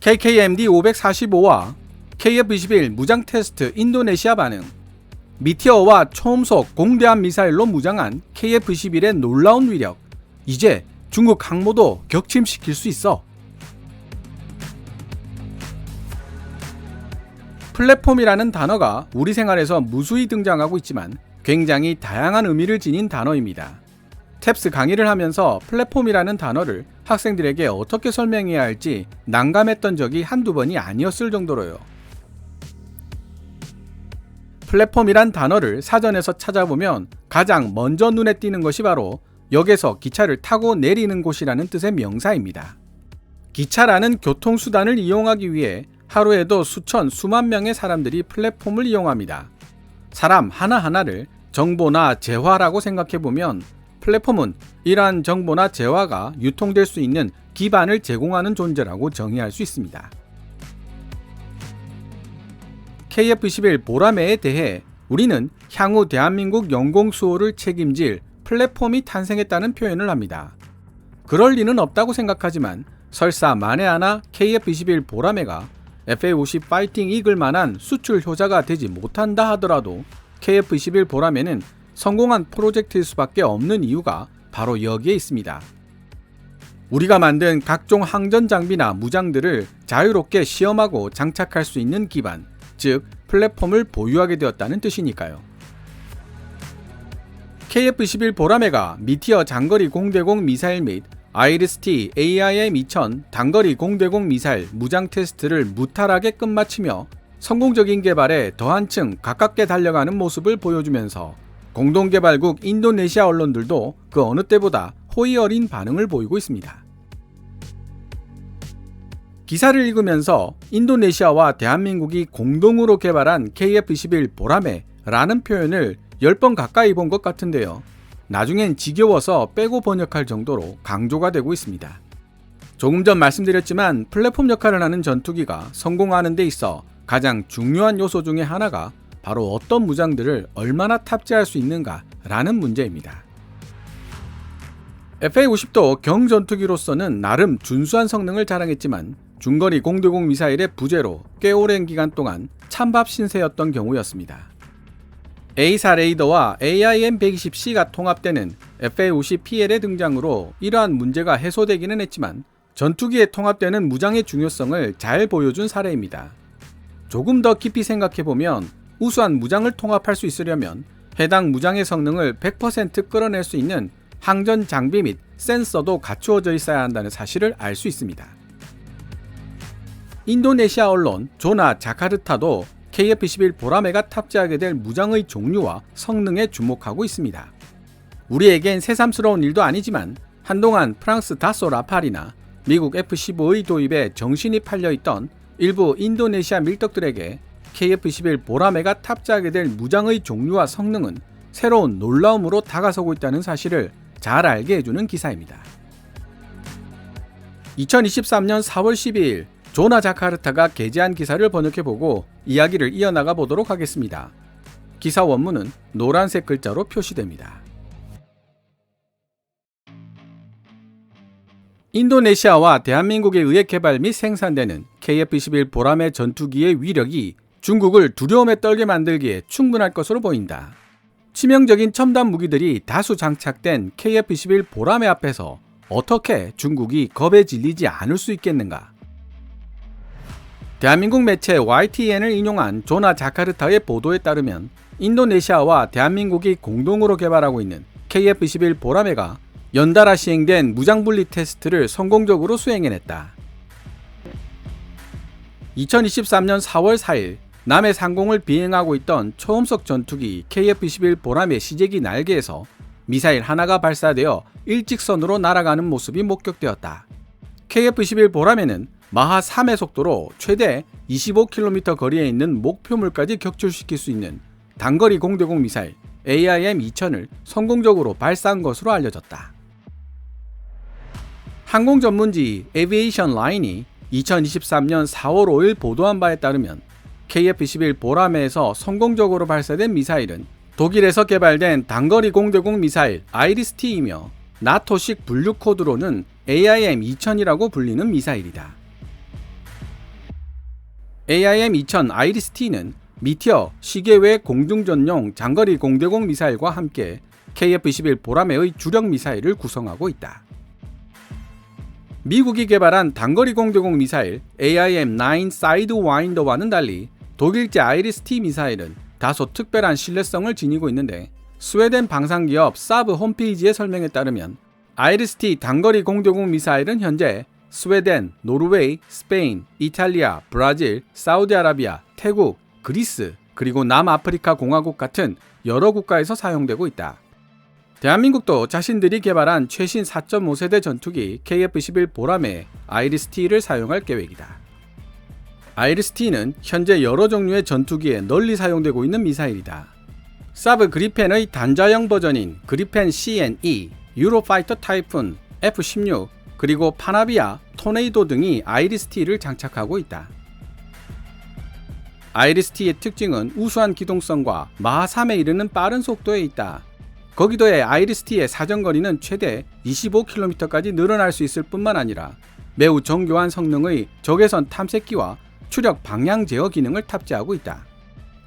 KKMD-545와 KF-21 무장 테스트 인도네시아 반응. 미티어와 초음속 공대함 미사일로 무장한 KF-21의 놀라운 위력. 이제 중국 항모도 격침시킬 수 있어. 플랫폼이라는 단어가 우리 생활에서 무수히 등장하고 있지만 굉장히 다양한 의미를 지닌 단어입니다. 탭스 강의를 하면서 플랫폼이라는 단어를 학생들에게 어떻게 설명해야 할지 난감했던 적이 한두 번이 아니었을 정도로요. 플랫폼이란 단어를 사전에서 찾아보면 가장 먼저 눈에 띄는 것이 바로 역에서 기차를 타고 내리는 곳이라는 뜻의 명사입니다. 기차라는 교통수단을 이용하기 위해 하루에도 수천, 수만 명의 사람들이 플랫폼을 이용합니다. 사람 하나하나를 정보나 재화라고 생각해보면 플랫폼은 이러한 정보나 재화가 유통될 수 있는 기반을 제공하는 존재라고 정의할 수 있습니다. KF-21 보라매에 대해 우리는 향후 대한민국 영공수호를 책임질 플랫폼이 탄생했다는 표현을 합니다. 그럴 리는 없다고 생각하지만 설사 만에 하나 KF-21 보라매가 FA-50 파이팅 이글만한 수출 효자가 되지 못한다 하더라도 KF-21 보라매는 성공한 프로젝트일 수밖에 없는 이유가 바로 여기에 있습니다. 우리가 만든 각종 항전 장비나 무장들을 자유롭게 시험하고 장착할 수 있는 기반, 즉 플랫폼을 보유하게 되었다는 뜻이니까요. KF-21 보라매가 미티어 장거리 공대공 미사일 및 아이리스-T AIM-2000 단거리 공대공 미사일 무장 테스트를 무탈하게 끝마치며 성공적인 개발에 더 한층 가깝게 달려가는 모습을 보여주면서 공동개발국 인도네시아 언론들도 그 어느 때보다 호의 어린 반응을 보이고 있습니다. 기사를 읽으면서 인도네시아와 대한민국이 공동으로 개발한 KF-21 보라매라는 표현을 10번 가까이 본 것 같은데요. 나중엔 지겨워서 빼고 번역할 정도로 강조가 되고 있습니다. 조금 전 말씀드렸지만 플랫폼 역할을 하는 전투기가 성공하는 데 있어 가장 중요한 요소 중에 하나가 바로 어떤 무장들을 얼마나 탑재할 수 있는가 라는 문제입니다. FA-50도 경전투기로서는 나름 준수한 성능을 자랑했지만 중거리 공대공 미사일의 부재로 꽤 오랜 기간 동안 찬밥 신세였던 경우였습니다. A4 레이더와 AIM-120C가 통합되는 FA-50PL의 등장으로 이러한 문제가 해소되기는 했지만 전투기에 통합되는 무장의 중요성을 잘 보여준 사례입니다. 조금 더 깊이 생각해보면 우수한 무장을 통합할 수 있으려면 해당 무장의 성능을 100% 끌어낼 수 있는 항전 장비 및 센서도 갖추어져 있어야 한다는 사실을 알 수 있습니다. 인도네시아 언론 조나 자카르타도 KF-21 보라매가 탑재하게 될 무장의 종류와 성능에 주목하고 있습니다. 우리에겐 새삼스러운 일도 아니지만 한동안 프랑스 다소 라팔이나 미국 F-15의 도입에 정신이 팔려있던 일부 인도네시아 밀떡들에게 KF-21 보라매가 탑재하게 될 무장의 종류와 성능은 새로운 놀라움으로 다가서고 있다는 사실을 잘 알게 해주는 기사입니다. 2023년 4월 12일 조나 자카르타가 게재한 기사를 번역해보고 이야기를 이어나가 보도록 하겠습니다. 기사 원문은 노란색 글자로 표시됩니다. 인도네시아와 대한민국에 의해 개발 및 생산되는 KF-21 보라매 전투기의 위력이 중국을 두려움에 떨게 만들기에 충분할 것으로 보인다. 치명적인 첨단 무기들이 다수 장착된 KF-21 보라매 앞에서 어떻게 중국이 겁에 질리지 않을 수 있겠는가? 대한민국 매체 YTN을 인용한 조나 자카르타의 보도에 따르면 인도네시아와 대한민국이 공동으로 개발하고 있는 KF-21 보라매가 연달아 시행된 무장분리 테스트를 성공적으로 수행해냈다. 2023년 4월 4일 남해 상공을 비행하고 있던 초음속 전투기 KF-21 보라매 시제기 날개에서 미사일 하나가 발사되어 일직선으로 날아가는 모습이 목격되었다. KF-21 보라매는 마하 3의 속도로 최대 25km 거리에 있는 목표물까지 격출시킬 수 있는 단거리 공대공 미사일 AIM-2000을 성공적으로 발사한 것으로 알려졌다. 항공 전문지 에비에이션 라인이 2023년 4월 5일 보도한 바에 따르면 KF-21 보라매에서 성공적으로 발사된 미사일은 독일에서 개발된 단거리 공대공 미사일 아이리스-T이며 나토식 분류 코드로는 AIM-2000이라고 불리는 미사일이다. AIM-2000 아이리스-T는 미티어 시계외 공중전용 장거리 공대공 미사일과 함께 KF-21 보라매의 주력 미사일을 구성하고 있다. 미국이 개발한 단거리 공대공 미사일 AIM-9 사이드와인더와는 달리 독일제 아이리스-T 미사일은 다소 특별한 신뢰성을 지니고 있는데, 스웨덴 방산기업 사브 홈페이지의 설명에 따르면 아이리스-T 단거리 공대공 미사일은 현재 스웨덴, 노르웨이, 스페인, 이탈리아, 브라질, 사우디아라비아, 태국, 그리스, 그리고 남아프리카 공화국 같은 여러 국가에서 사용되고 있다. 대한민국도 자신들이 개발한 최신 4.5세대 전투기 KF-21 보라매 아이리스-T를 사용할 계획이다. 아이리스-T는 현재 여러 종류의 전투기에 널리 사용되고 있는 미사일이다. 사브 그리펜의 단자형 버전인 그리펜 C&E, 유로파이터 타이푼, F-16, 그리고 파나비아, 토네이도 등이 아이리스-T를 장착하고 있다. 아이리스-T의 특징은 우수한 기동성과 마하 3에 이르는 빠른 속도에 있다. 거기도에 아이리스-T의 사정거리는 최대 25km까지 늘어날 수 있을 뿐만 아니라 매우 정교한 성능의 적외선 탐색기와 추력 방향 제어 기능을 탑재하고 있다.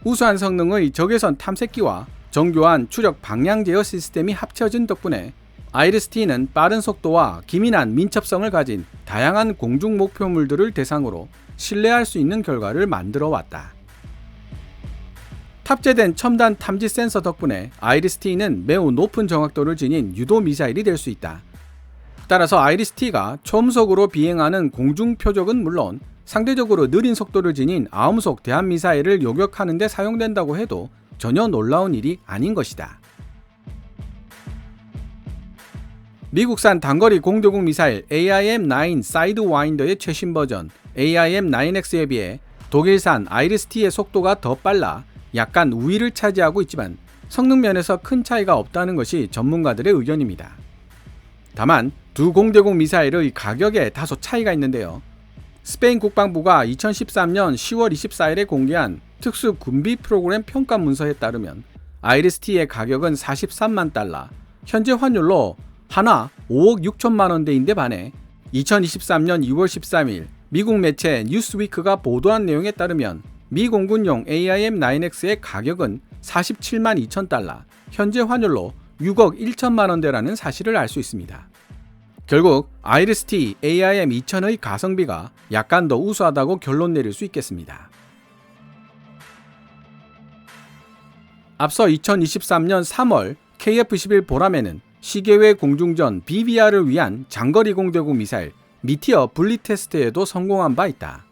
우수한 성능의 적외선 탐색기와 정교한 추력 방향 제어 시스템이 합쳐진 덕분에 아이리스-T는 빠른 속도와 기민한 민첩성을 가진 다양한 공중 목표물들을 대상으로 신뢰할 수 있는 결과를 만들어 왔다. 탑재된 첨단 탐지 센서 덕분에 아이리스-T는 매우 높은 정확도를 지닌 유도 미사일이 될 수 있다. 따라서 아이리스-T가 초음속으로 비행하는 공중 표적은 물론 상대적으로 느린 속도를 지닌 아음속 대함미사일을 요격하는 데 사용된다고 해도 전혀 놀라운 일이 아닌 것이다. 미국산 단거리 공대공 미사일 AIM-9 사이드와인더의 최신 버전 AIM-9X에 비해 독일산 아이리스-T의 속도가 더 빨라 약간 우위를 차지하고 있지만 성능 면에서 큰 차이가 없다는 것이 전문가들의 의견입니다. 다만 두 공대공 미사일의 가격에 다소 차이가 있는데요. 스페인 국방부가 2013년 10월 24일에 공개한 특수 군비 프로그램 평가 문서에 따르면 아이리스-T의 가격은 43만 달러, 현재 환율로 하나 5억 6천만 원대인데 반해 2023년 2월 13일 미국 매체 뉴스위크가 보도한 내용에 따르면 미 공군용 AIM-9X의 가격은 47만 2천 달러, 현재 환율로 6억 1천만 원대라는 사실을 알 수 있습니다. 결국 아이리스-T AIM-2000의 가성비가 약간 더 우수하다고 결론 내릴 수 있겠습니다. 앞서 2023년 3월 KF-21 보라매는 시계외 공중전 BBR을 위한 장거리 공대공 미사일 미티어 분리 테스트에도 성공한 바 있다.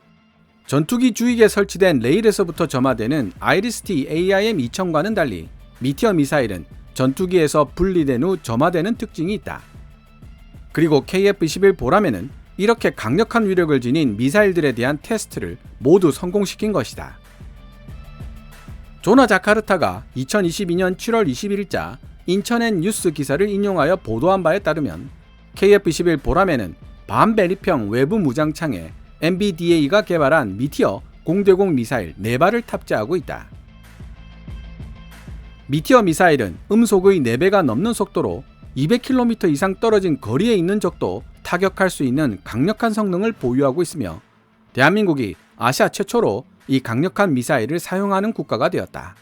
전투기 주익에 설치된 레일에서부터 점화되는 아이리스-T AIM-2000과는 달리 미티어 미사일은 전투기에서 분리된 후 점화되는 특징이 있다. 그리고 KF-21 보라매는 이렇게 강력한 위력을 지닌 미사일들에 대한 테스트를 모두 성공시킨 것이다. 조나 자카르타가 2022년 7월 21일자 인천엔 뉴스 기사를 인용하여 보도한 바에 따르면 KF-21 보라매는 반배리평 외부 무장창에 MBDA가 개발한 미티어 공대공 미사일 4발을 탑재하고 있다. 미티어 미사일은 음속의 4배가 넘는 속도로 200km 이상 떨어진 거리에 있는 적도 타격할 수 있는 강력한 성능을 보유하고 있으며 대한민국이 아시아 최초로 이 강력한 미사일을 사용하는 국가가 되었다.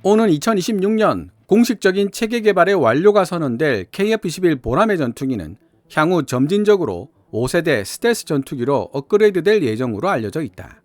오는 2026년 공식적인 체계 개발의 완료가 선언될 KF-21 보라매 전투기는 향후 점진적으로 5세대 스텔스 전투기로 업그레이드될 예정으로 알려져 있다.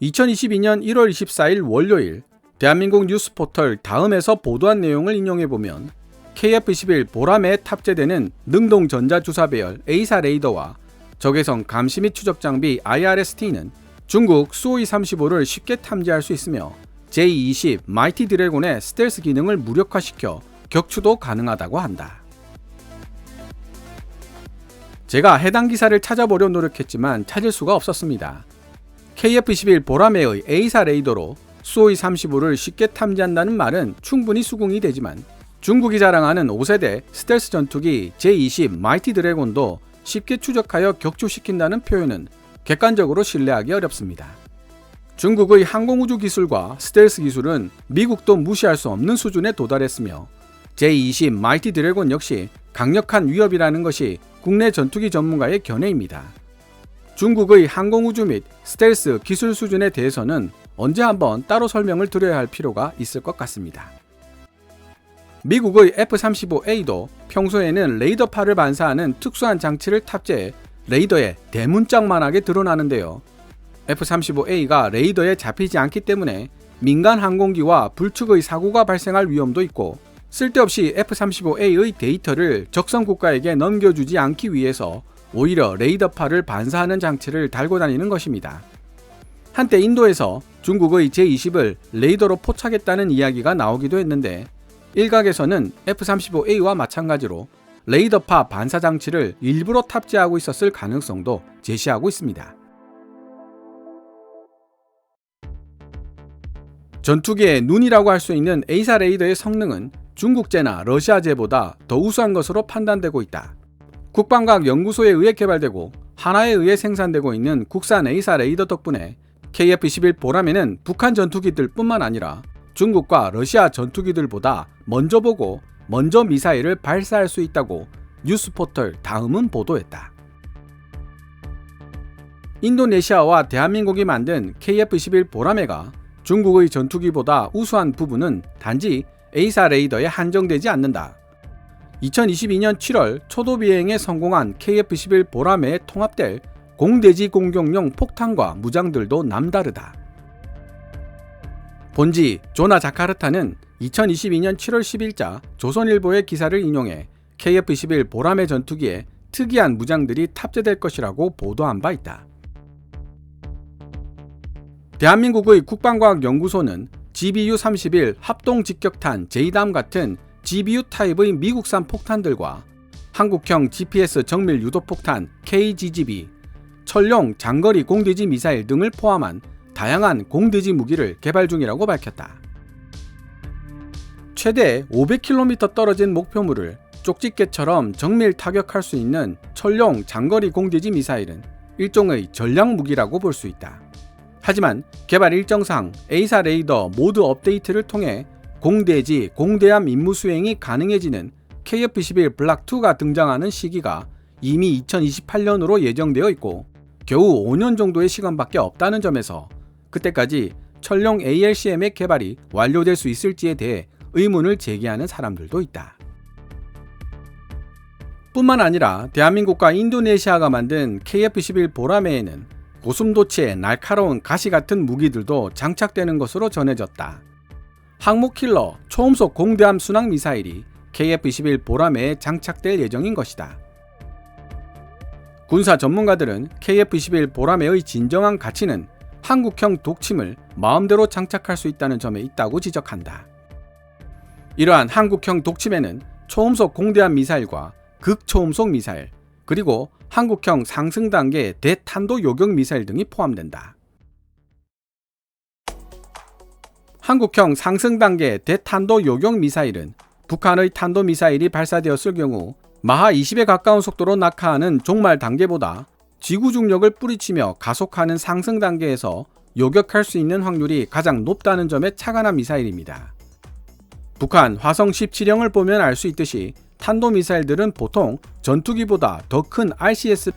2022년 1월 24일 월요일 대한민국 뉴스 포털 다음에서 보도한 내용을 인용해보면 KF-21 보라매에 탑재되는 능동 전자주사 배열 A사 레이더와 적외선 감시 및 추적 장비 IRST는 중국 수호이-35를 쉽게 탐지할 수 있으며 J-20 마이티 드래곤의 스텔스 기능을 무력화시켜 격추도 가능하다고 한다. 제가 해당 기사를 찾아보려 노력했지만 찾을 수가 없었습니다. KF-21 보라매의 A사 레이더로 수호이-35를 쉽게 탐지한다는 말은 충분히 수긍이 되지만 중국이 자랑하는 5세대 스텔스 전투기 J-20 마이티 드래곤도 쉽게 추적하여 격추시킨다는 표현은 객관적으로 신뢰하기 어렵습니다. 중국의 항공우주 기술과 스텔스 기술은 미국도 무시할 수 없는 수준에 도달했으며 J-20 마이티 드래곤 역시 강력한 위협이라는 것이 국내 전투기 전문가의 견해입니다. 중국의 항공우주 및 스텔스 기술 수준에 대해서는 언제 한번 따로 설명을 드려야 할 필요가 있을 것 같습니다. 미국의 F-35A도 평소에는 레이더파를 반사하는 특수한 장치를 탑재해 레이더에 대문짝만하게 드러나는데요. F-35A가 레이더에 잡히지 않기 때문에 민간 항공기와 불축의 사고가 발생할 위험도 있고, 쓸데없이 F-35A의 데이터를 적성 국가에게 넘겨주지 않기 위해서 오히려 레이더파를 반사하는 장치를 달고 다니는 것입니다. 한때 인도에서 중국의 제-20을 레이더로 포착했다는 이야기가 나오기도 했는데, 일각에서는 F-35A와 마찬가지로 레이더파 반사 장치를 일부러 탑재하고 있었을 가능성도 제시하고 있습니다. 전투기의 눈이라고 할 수 있는 A사 레이더의 성능은 중국제나 러시아제보다 더 우수한 것으로 판단되고 있다. 국방과학 연구소에 의해 개발되고 한화에 의해 생산되고 있는 국산 A사 레이더 덕분에 KF-21 보람에는 북한 전투기들 뿐만 아니라 중국과 러시아 전투기들보다 먼저 보고 먼저 미사일을 발사할 수 있다고 뉴스포털 다음은 보도했다. 인도네시아와 대한민국이 만든 KF-21 보람에가 중국의 전투기보다 우수한 부분은 단지 A사 레이더에 한정되지 않는다. 2022년 7월 초도 비행에 성공한 KF-21 보람에 통합될 공대지 공격용 폭탄과 무장들도 남다르다. 본지 조나 자카르타는 2022년 7월 10일자 조선일보의 기사를 인용해 KF-21 보람의 전투기에 특이한 무장들이 탑재될 것이라고 보도한 바 있다. 대한민국의 국방과학연구소는 GBU-31 합동직격탄 JDAM 같은 GBU 타입의 미국산 폭탄들과 한국형 GPS 정밀 유도폭탄 KGGB, 철룡 장거리 공대지 미사일 등을 포함한 다양한 공대지 무기를 개발 중이라고 밝혔다. 최대 500km 떨어진 목표물을 쪽집게처럼 정밀 타격할 수 있는 철룡 장거리 공대지 미사일은 일종의 전략 무기라고 볼 수 있다. 하지만 개발 일정상 A사 레이더 모드 업데이트를 통해 공대지, 공대함 임무 수행이 가능해지는 KF-21 블락2가 등장하는 시기가 이미 2028년으로 예정되어 있고 겨우 5년 정도의 시간밖에 없다는 점에서 그때까지 철룡 ALCM의 개발이 완료될 수 있을지에 대해 의문을 제기하는 사람들도 있다. 뿐만 아니라 대한민국과 인도네시아가 만든 KF-21 보라매에는 고슴도치의 날카로운 가시 같은 무기들도 장착되는 것으로 전해졌다. 항모킬러 초음속 공대함 순항 미사일이 KF-21 보라매에 장착될 예정인 것이다. 군사 전문가들은 KF-21 보라매의 진정한 가치는 한국형 독침을 마음대로 장착할 수 있다는 점에 있다고 지적한다. 이러한 한국형 독침에는 초음속 공대함 미사일과 극초음속 미사일, 그리고 한국형 상승 단계 대탄도 요격 미사일 등이 포함된다. 한국형 상승 단계 대탄도 요격 미사일은 북한의 탄도 미사일이 발사되었을 경우 마하 20에 가까운 속도로 낙하하는 종말 단계보다 지구 중력을 뿌리치며 가속하는 상승 단계에서 요격할 수 있는 확률이 가장 높다는 점에 착안한 미사일입니다. 북한 화성 17형을 보면 알 수 있듯이 탄도미사일들은 보통 전투기보다 더 큰 RCS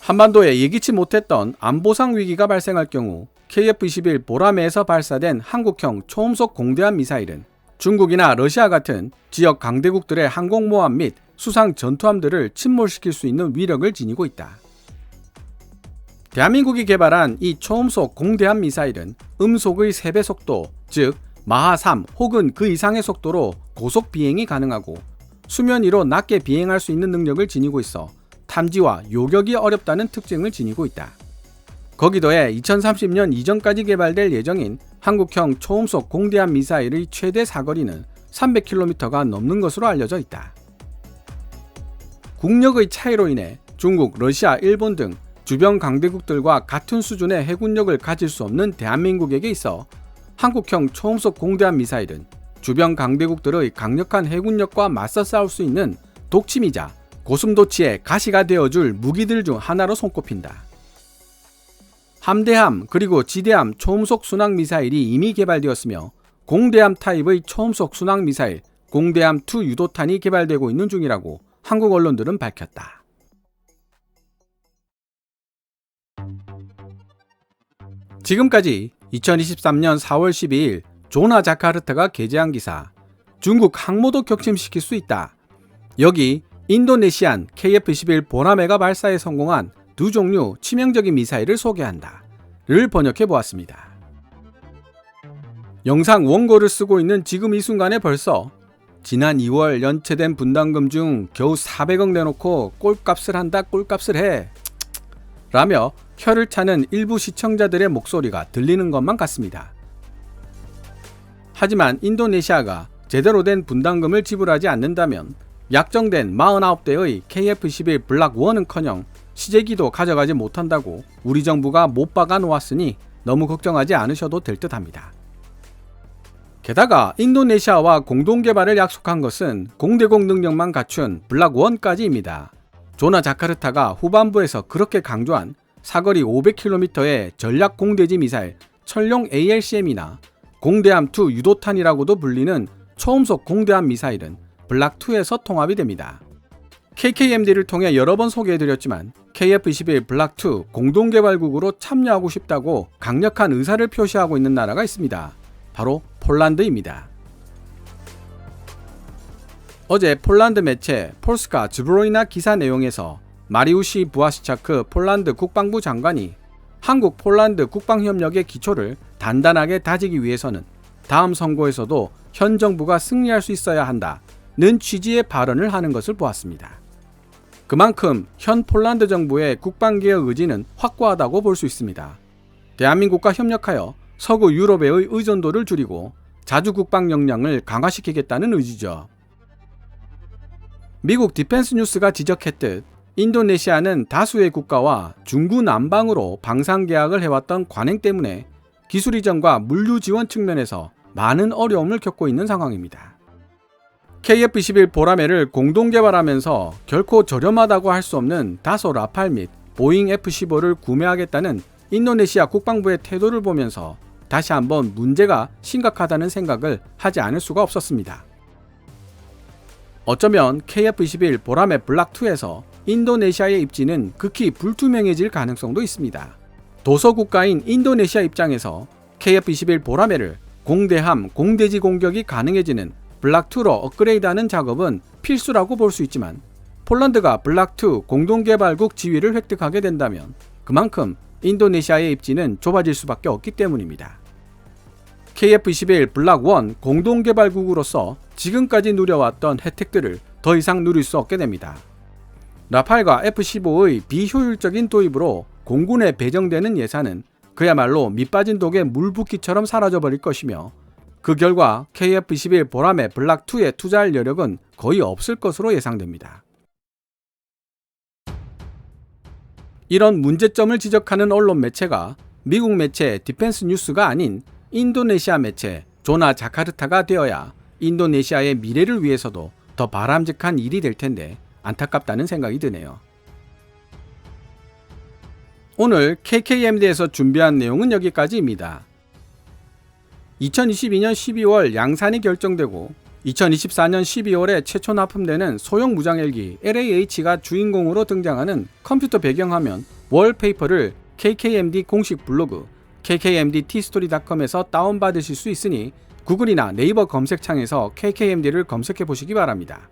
한반도에 예기치 못했던 안보상 위기가 발생할 경우 KF-21 보라매에서 발사된 한국형 초음속 공대함 미사일은 중국이나 러시아 같은 지역 강대국들의 항공모함 및 수상 전투함들을 침몰시킬 수 있는 위력을 지니고 있다. 대한민국이 개발한 이 초음속 공대함 미사일은 음속의 3배 속도, 즉 마하 3 혹은 그 이상의 속도로 고속 비행이 가능하고 수면 위로 낮게 비행할 수 있는 능력을 지니고 있어 탐지와 요격이 어렵다는 특징을 지니고 있다. 거기더해 2030년 이전까지 개발될 예정인 한국형 초음속 공대함 미사일의 최대 사거리는 300km가 넘는 것으로 알려져 있다. 국력의 차이로 인해 중국, 러시아, 일본 등 주변 강대국들과 같은 수준의 해군력을 가질 수 없는 대한민국에게 있어 한국형 초음속 공대함 미사일은 주변 강대국들의 강력한 해군력과 맞서 싸울 수 있는 독침이자 고슴도치의 가시가 되어줄 무기들 중 하나로 손꼽힌다. 함대함 그리고 지대함 초음속 순항 미사일이 이미 개발되었으며 공대함 타입의 초음속 순항 미사일 공대함2 유도탄이 개발되고 있는 중이라고 한국 언론들은 밝혔다. 지금까지 2023년 4월 12일 조나 자카르타가 게재한 기사 중국 항모도 격침시킬 수 있다. 여기 인도네시안 KF-21 보라매가 발사에 성공한 두 종류 치명적인 미사일을 소개한다. 를 번역해 보았습니다. 영상 원고를 쓰고 있는 지금 이 순간에 벌써 지난 2월 연체된 분담금 중 겨우 400억 내놓고 꼴값을 한다 꼴값을 해 라며 혀를 차는 일부 시청자들의 목소리가 들리는 것만 같습니다. 하지만 인도네시아가 제대로 된 분담금을 지불하지 않는다면 약정된 49대의 KF-21 블락1은커녕 시제기도 가져가지 못한다고 우리 정부가 못 박아 놓았으니 너무 걱정하지 않으셔도 될 듯합니다. 게다가 인도네시아와 공동개발을 약속한 것은 공대공 능력만 갖춘 블락1까지입니다. 조나 자카르타가 후반부에서 그렇게 강조한 사거리 500km의 전략 공대지 미사일 철룡 ALCM이나 공대함2 유도탄이라고도 불리는 초음속 공대함 미사일은 블락2에서 통합이 됩니다. KKMD를 통해 여러 번 소개해드렸지만 KF-21 블락2 공동개발국으로 참여하고 싶다고 강력한 의사를 표시하고 있는 나라가 있습니다. 바로 폴란드입니다. 어제 폴란드 매체 폴스카 즈브로이나 기사 내용에서 마리우시 부아시차크 폴란드 국방부 장관이 한국 폴란드 국방협력의 기초를 단단하게 다지기 위해서는 다음 선거에서도 현 정부가 승리할 수 있어야 한다는 취지의 발언을 하는 것을 보았습니다. 그만큼 현 폴란드 정부의 국방개혁 의지는 확고하다고 볼 수 있습니다. 대한민국과 협력하여 서구 유럽의 의존도를 줄이고 자주 국방 역량을 강화시키겠다는 의지죠. 미국 디펜스 뉴스가 지적했듯 인도네시아는 다수의 국가와 중구난방으로 방산계약을 해왔던 관행 때문에 기술 이전과 물류 지원 측면에서 많은 어려움을 겪고 있는 상황입니다. KF-21 보라매를 공동 개발하면서 결코 저렴하다고 할 수 없는 다소 라팔 및 보잉 F-15를 구매하겠다는 인도네시아 국방부의 태도를 보면서 다시 한번 문제가 심각하다는 생각을 하지 않을 수가 없었습니다. 어쩌면 KF-21 보라매 블락2에서 인도네시아의 입지는 극히 불투명해질 가능성도 있습니다. 도서국가인 인도네시아 입장에서 KF-21 보라매를 공대함, 공대지 공격이 가능해지는 블락2로 업그레이드하는 작업은 필수라고 볼 수 있지만 폴란드가 블락2 공동개발국 지위를 획득하게 된다면 그만큼 인도네시아의 입지는 좁아질 수밖에 없기 때문입니다. KF-21 블락1 공동개발국으로서 지금까지 누려왔던 혜택들을 더 이상 누릴 수 없게 됩니다. 라팔과 F-15의 비효율적인 도입으로 공군에 배정되는 예산은 그야말로 밑빠진 독에 물 붓기처럼 사라져버릴 것이며 그 결과 KF-21 보라매 블락2에 투자할 여력은 거의 없을 것으로 예상됩니다. 이런 문제점을 지적하는 언론 매체가 미국 매체 디펜스 뉴스가 아닌 인도네시아 매체 조나 자카르타가 되어야 인도네시아의 미래를 위해서도 더 바람직한 일이 될 텐데 안타깝다는 생각이 드네요. 오늘 KKMD에서 준비한 내용은 여기까지입니다. 2022년 12월 양산이 결정되고 2024년 12월에 최초 납품되는 소형 무장헬기 LAH가 주인공으로 등장하는 컴퓨터 배경화면 월페이퍼를 KKMD 공식 블로그 kkmdtstory.com에서 다운받으실 수 있으니 구글이나 네이버 검색창에서 KKMD를 검색해 보시기 바랍니다.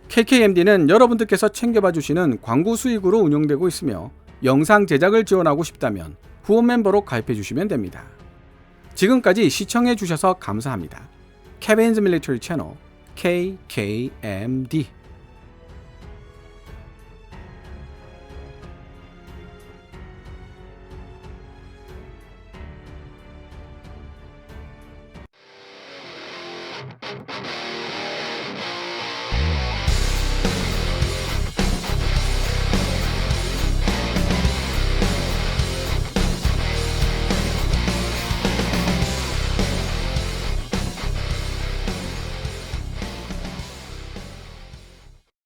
KKMD는 여러분들께서 챙겨봐 주시는 광고 수익으로 운영되고 있으며 영상 제작을 지원하고 싶다면 후원 멤버로 가입해 주시면 됩니다. 지금까지 시청해 주셔서 감사합니다. Kevin's Military Channel KKMD